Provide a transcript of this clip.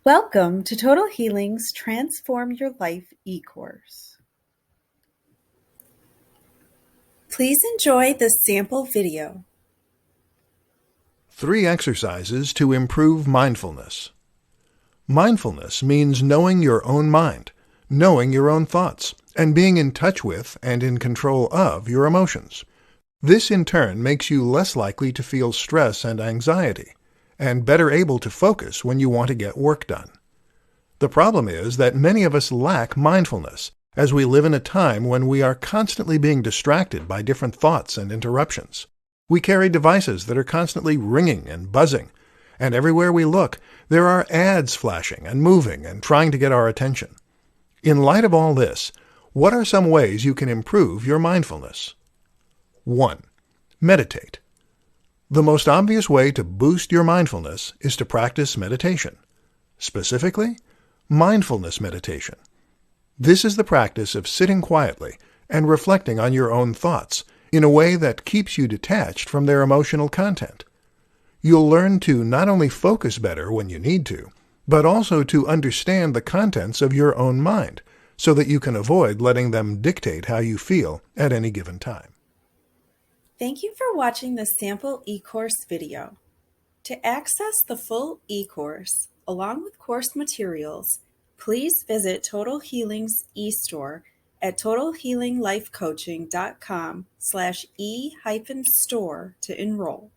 Welcome to Total Healing's Transform Your Life e-course. Please enjoy this sample video. 3 exercises to improve mindfulness. Mindfulness means knowing your own mind, knowing your own thoughts, and being in touch with and in control of your emotions. This in turn makes you less likely to feel stress and anxiety, and better able to focus when you want to get work done. The problem is that many of us lack mindfulness, as we live in a time when we are constantly being distracted by different thoughts and interruptions. We carry devices that are constantly ringing and buzzing, and everywhere we look, there are ads flashing and moving and trying to get our attention. In light of all this, what are some ways you can improve your mindfulness? 1. Meditate. The most obvious way to boost your mindfulness is to practice meditation. Specifically, mindfulness meditation. This is the practice of sitting quietly and reflecting on your own thoughts in a way that keeps you detached from their emotional content. You'll learn to not only focus better when you need to, but also to understand the contents of your own mind so that you can avoid letting them dictate how you feel at any given time. Thank you for watching this sample e-course video. To access the full e-course, along with course materials, please visit Total Healing's e-store at totalhealinglifecoaching.com/e-store to enroll.